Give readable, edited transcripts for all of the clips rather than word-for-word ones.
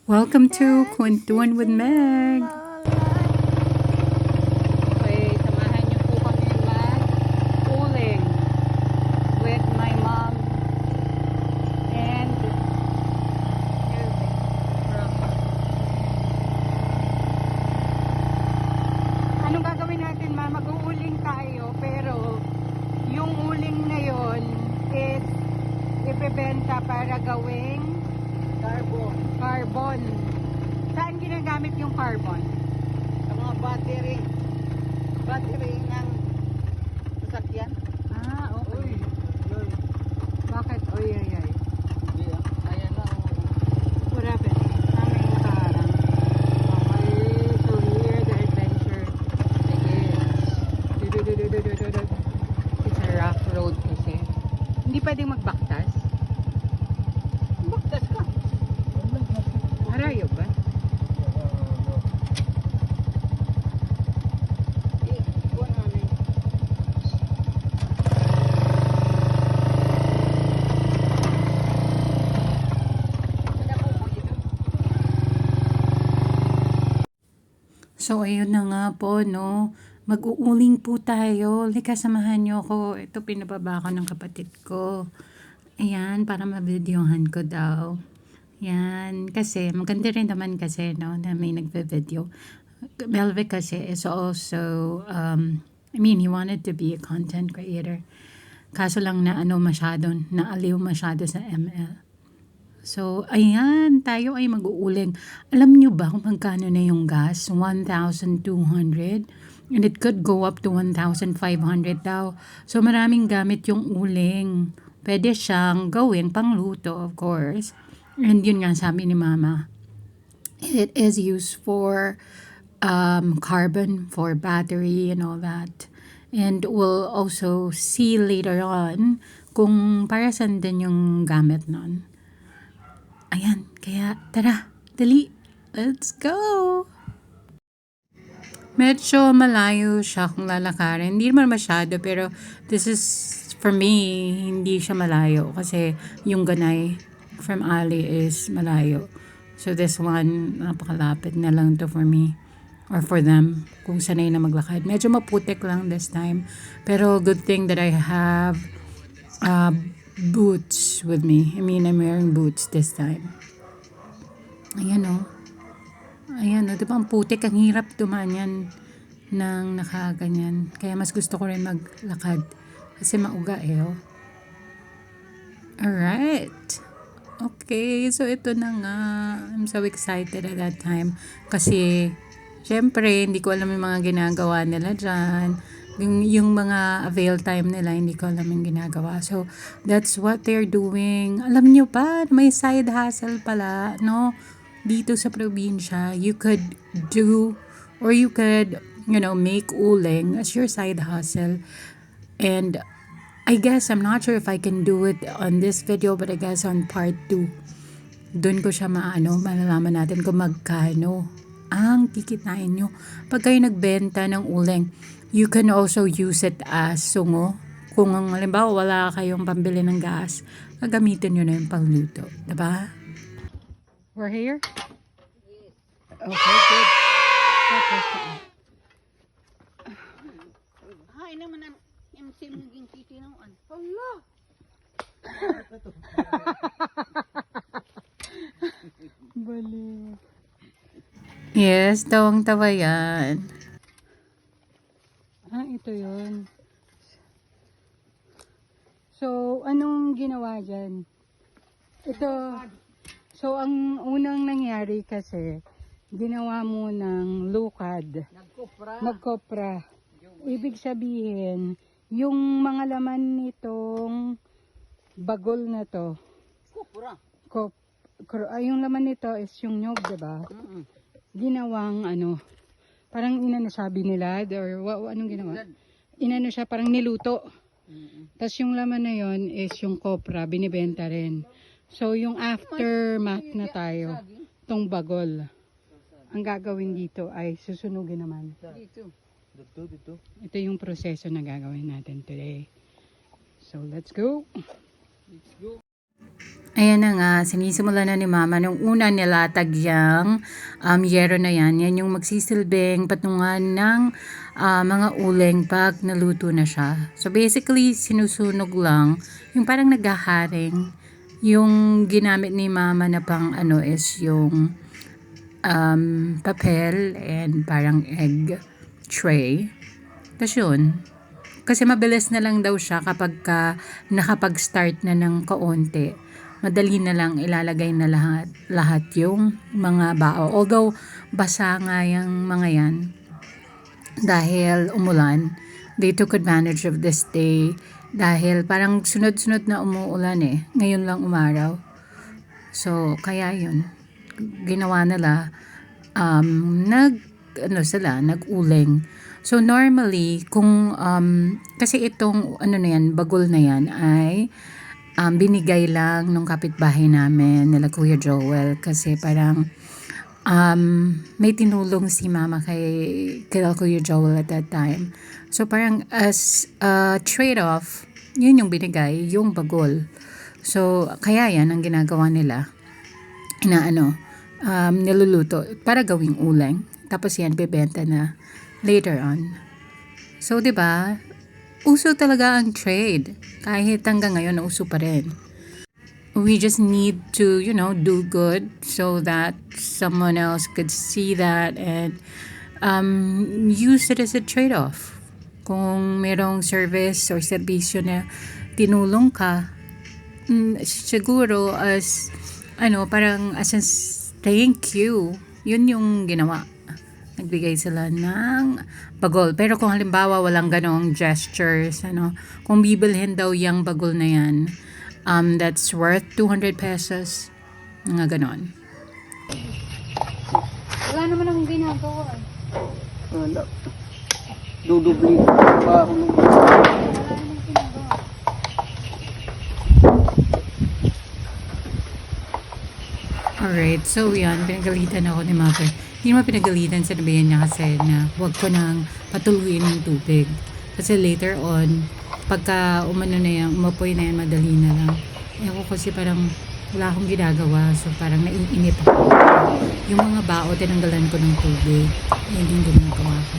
Welcome to Kwentuhan with Meg. Okay, samahan niyo po kami mag-uling with my mom and anong gagawin natin, ma? Mag-uuling tayo, pero yung uling na yon is ibebenta para gawing carbon. Saan ginagamit yung carbon? Sa mga battery ng sasakyan. Ah, okay. Uy. Bakit? Oy, ay, ay. Hindi ah. Ayan na. What happened? May nakaharang. Okay, so here the adventure begins. It's a rough road kasi. Hindi pwedeng magbaktas. Baktas ka. Harayo ba? Kuha na ni. So, ayun na nga po, no? Mag-uuling po tayo. Lika, samahan niyo ako. Ito, pinababa ko ng kapatid ko. Ayan, para mabidyohan ko daw. Yan, kasi maganda rin naman kasi, no, na may nagbe-video. Melvic kasi is also, he wanted to be a content creator. Kaso lang na naaliw masyado sa ML. So, ayan, tayo ay mag-uuling. Alam nyo ba kung magkano na yung gas? 1,200. And it could go up to 1,500 daw. So, maraming gamit yung uling. Pwede siyang gawing pangluto, of course. And yun nga sabi ni Mama. It is used for carbon, for battery and all that. And we'll also see later on kung para saan din yung gamit nun. Ayan, kaya tara, dali, let's go! Medyo malayo siya kung lalakarin. Hindi naman masyado, pero this is, for me, hindi siya malayo. Kasi yung Ganay from Ali is malayo. So this one, napakalapit na lang to for me. Or for them, kung sanay na maglakad. Medyo maputik lang this time. Pero good thing that I have boots with me. I mean, I'm wearing boots this time. Ayan o. Ayan o. Diba ang putik? Ang hirap dumaan yan ng nakaganyan. Kaya mas gusto ko rin maglakad. Kasi mauga eh o. Alright. Okay. So ito na nga. I'm so excited at that time. Kasi syempre, hindi ko alam yung mga ginagawa nila dyan. Yung mga avail time nila, hindi ko alam yung ginagawa. So, that's what they're doing. Alam nyo pa, may side hustle pala, no? Dito sa probinsya, you could do, or you could, make uling as your side hustle. And, I guess, I'm not sure if I can do it on this video, but I guess on part 2, doon ko siya malalaman natin kung magkano ang kikitain nyo pag kayo nagbenta ng uling. You can also use it as sungo. Kung halimbawa wala kayong pambili ng gas, gagamitin nyo na yung pangluto. Diba? We're here? Okay, good. Tapos, Hay naman ang MC maging titinawan. Allah! Bali. Yes, tawang-tawa yan. Ito yun. So, anong ginawa dyan? Ito, so ang unang nangyari kasi, ginawa mo ng lukad, nagkopra. Ibig sabihin, yung mga laman nitong bagol na to, yung laman nito is yung nyog, diba? Ginawang parang sabi nila, or anong ginawa? Siya, parang niluto. Tapos yung laman na yon is yung kopra, binibenta rin. So yung aftermath na tayo, tong bagol. Ang gagawin dito ay susunugin naman. Dito. Ito yung proseso na gagawin natin today. So let's go. Ayan na nga, sinisimula na ni Mama. Nung una nilatag yung yero na yan yung magsisilbing patungan ng mga uling pag naluto na siya. So basically, sinusunog lang, yung parang naghaharing. Yung ginamit ni Mama na pang ano is yung papel and parang egg tray. Tapos yun, kasi mabilis na lang daw siya kapag nakapag-start na ng kaunti. Madali na lang ilalagay na lahat yung mga bao. Although, basa nga yung mga yan. Dahil umulan, they took advantage of this day. Dahil parang sunod-sunod na umuulan Ngayon lang umaraw. So, kaya yun. Ginawa nila, nag-uling. So, normally, kung, kasi itong, bagol na yan ay, binigay lang nung kapitbahay namin nila Kuya Joel kasi parang may tinulong si Mama kay Kuya Joel at that time. So parang as a trade-off, yun yung binigay, yung bagol. So kaya yan ang ginagawa nila na niluluto para gawing uling. Tapos yan bebenta na later on. So 'di ba? Uso talaga ang trade. Kahit hanggang ngayon, uso pa rin. We just need to, do good so that someone else could see that and use it as a trade-off. Kung merong service or serbisyo na tinulong ka, siguro as, parang as a thank you, yun yung ginawa. Nagbigay sila ng bagol. Pero kung halimbawa walang ganong gestures, kung bibilhin daw yung bagol na yan, that's worth 200 pesos. Nga ganon. Wala naman akong ginagawa. Wala. Dudubli pa ako nung Alright, so yan, pinagalitan ako ni Mother. Hindi naman pinagalitan, sinabihan niya kasi na huwag ko nang patuluin ng tubig. Kasi later on, pagka umapoy na yan, madali na lang. Ako kasi parang wala akong ginagawa, so parang naiinip ako. Yung mga bao, tinanggalan ko ng tubig. Yan yung ginagawa ko.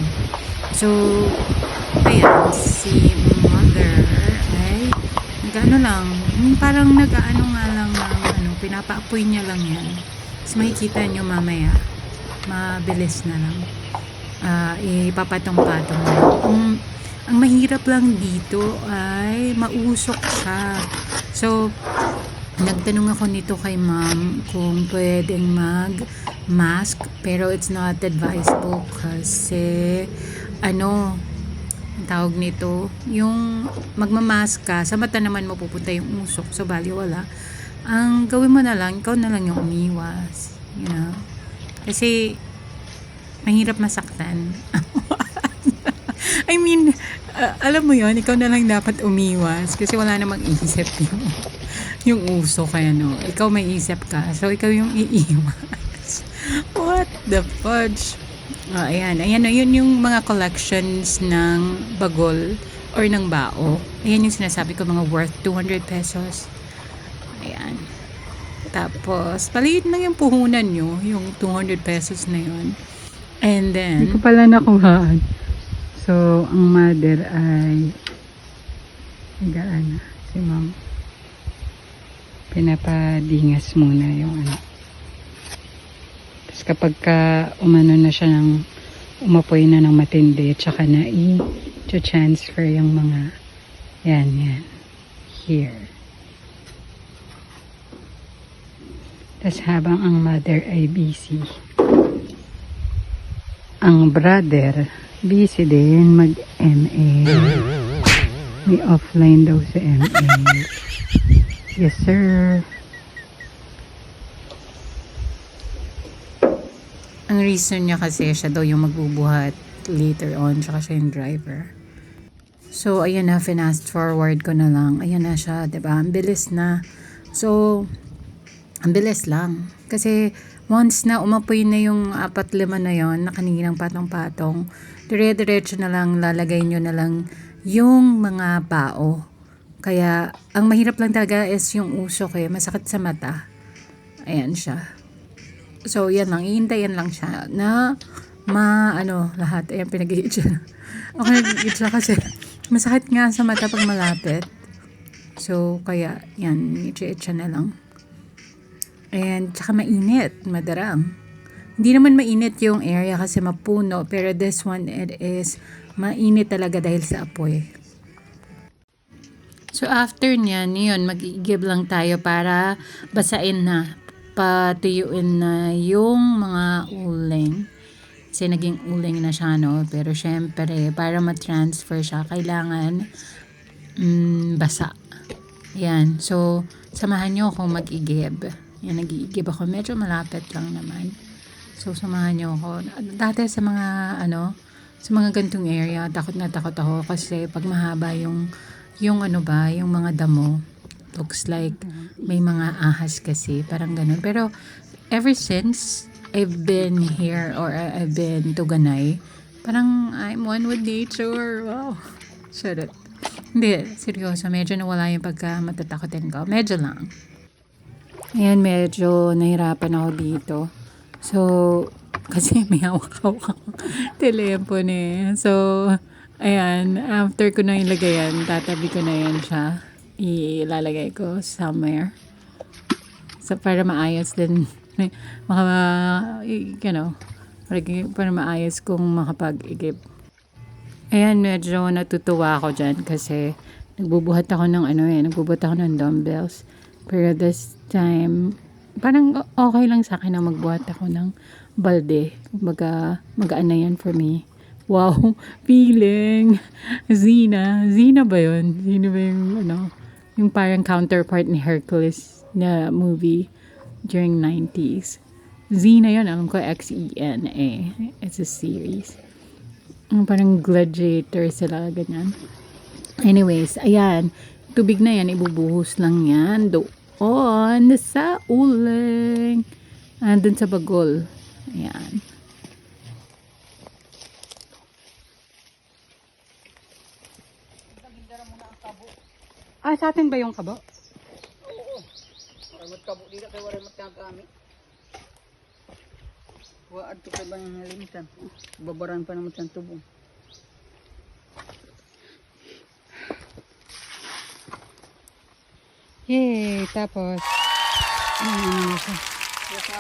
So, ayan, si Mother ay nag-ano lang, parang nag-ano nga lang ng pinapaapoy niya lang yan. So, makikita nyo mamaya, mabilis na lang. Ipapatong-patong na lang. Ang mahirap lang dito ay mausok siya. So, nagtanong ako nito kay Ma'am kung pwedeng mag-mask, pero it's not advisable kasi ang tawag nito, yung magmamask ka, sa mata naman mapupunta yung usok, so bali wala. Ang gawin mo na lang, ikaw na lang yung umiwas. Kasi mahirap masaktan. I mean, alam mo yon, ikaw na lang dapat umiwas kasi wala namang isip yung uso kaya ikaw may isip ka, so ikaw yung iiwas. What the fudge? Ayan, yun yung mga collections ng bagol or ng bao. Ayan yung sinasabi ko, mga worth 200 pesos. Ayan. Tapos, paliit lang yung puhunan nyo, yung 200 pesos na yun. And then, Hindi ko pala nakuhaan. So, ang mother ay si Ma'am. Pinapadingas muna yung Tapos kapag umano na siya umapoy na ng matindi, tsaka na i-transfer yung mga yan, here. Tapos habang ang mother ay busy, ang brother busy din mag-MA. May offline daw sa MA. Yes, sir. ang reason niya kasi siya daw yung magbubuhat later on, tsaka siya yung driver. So, ayan na, fast forward ko na lang. Ayan na siya, diba? Ang bilis na. So, ang bilis lang. Kasi, once na umapoy na yung 4-5 na yon, na kaninang patong-patong, dire-diretso na lang, lalagay nyo na lang yung mga bao. Kaya, ang mahirap lang talaga is yung usok masakit sa mata. Ayan siya. So, yan lang. Iintayin lang siya na lahat. Ayan, pinag-i-itcha. Ako nag-i-itcha kasi masakit nga sa mata pag malapit. So, kaya, yan, itcha-itcha na lang. And, tsaka mainit, madarang. Hindi naman mainit yung area kasi mapuno, pero this one, it is mainit talaga dahil sa apoy. So, after nyan, yun, mag-igib lang tayo para basain na, patuyuin na yung mga uling. Kasi naging uling na siya, no? Pero syempre, para ma-transfer siya, kailangan basa. Yan. So, samahan nyo akong mag-igib. Yan, nag-iigib ako. Medyo malapit lang naman. So, samahan nyo ako. Dati sa mga, sa mga gantong area, takot na takot ako kasi pag mahaba yung yung mga damo, looks like may mga ahas kasi, parang ganun. Pero, ever since I've been here or I've been to Ganay, parang I'm one with nature. Wow. Shut it. Hindi, seryoso. Medyo nawala yung pagka matatakotin ko. Medyo lang. Ayan, medyo nahirapan ako dito. So, kasi may hawak-hawak akong telepono So, ayan, after ko na ilagay yan, tatabi ko na yan siya. Ilalagay ko somewhere. So, para maayos din. Para maayos kung makapag-igib. Ayan, medyo natutuwa ako dyan kasi nagbubuhat ako ng dumbbells. Pero this time, parang okay lang sa akin na magbuhat ako ng balde. Kumbaga, magaan na yan for me. Wow, feeling. Xena ba yun? Xena ba yung parang counterpart ni Hercules na movie during 90s. Xena yun, alam ko, Xena. It's a series. Parang gladiator sila, ganyan. Anyways, ayan. Tubig na yan, ibubuhos lang yan doon sa uling. Andun sa bagol. Ayan. Sa atin ba yung kabo? Oo. Para magkabo dito kay wala magkakami. Waad to kay bang halimitan. Babaran pa naman sa tubong. Yay! Tapos, siya.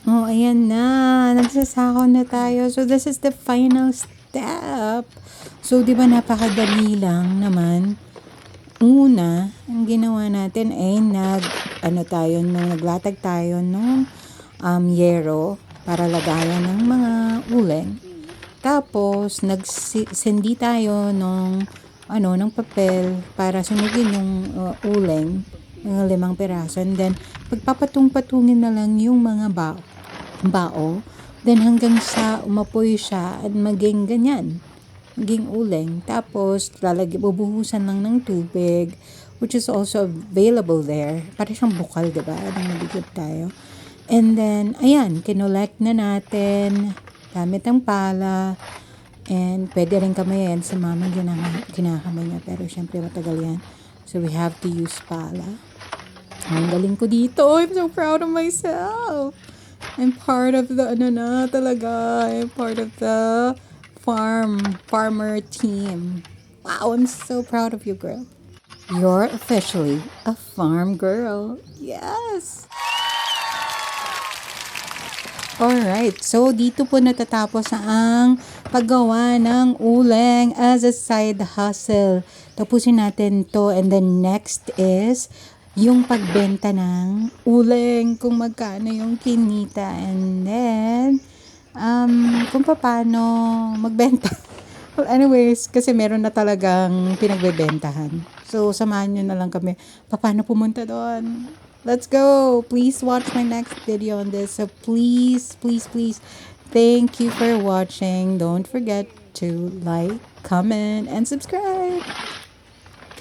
Oh, ayan na. Nagsasako na tayo. So, this is the final step. So, di ba napakadali lang naman. Una, ang ginawa natin ay naglatag tayo ng yero para lagayan ng mga uling. Tapos, nagsendi tayo ng papel para sunugin yung uling, ng 5 piraso. And then, pagpapatong-patungin na lang yung mga bao. Then, hanggang sa umapoy siya at maging ganyan. Maging uling. Tapos, bubuhusan lang ng tubig, which is also available there. Para siyang bukal, diba? Nang nabigib tayo. And then, ayan, kinolect na natin gamit ang pala. And, pwede rin kamayin sa mama kinakamay niya. Pero, syempre, matagal yan. So, we have to use pala. Ang galing ko dito. I'm so proud of myself. I'm part of the, I'm part of the farmer team. Wow, I'm so proud of you, girl. You're officially a farm girl. Yes! Alright, so dito po natatapos ang paggawa ng uling as a side hustle. Tapusin natin to, and then next is yung pagbenta ng uling, kung magkano yung kinita, and then kung paano magbenta. Well, anyways, kasi meron na talagang pinagbebentahan. So, samahan nyo na lang kami paano pumunta doon. Let's go! Please watch my next video on this. So, please, thank you for watching. Don't forget to like, comment, and subscribe.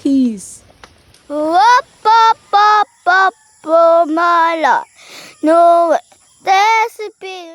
Peace! Mala. No recipe.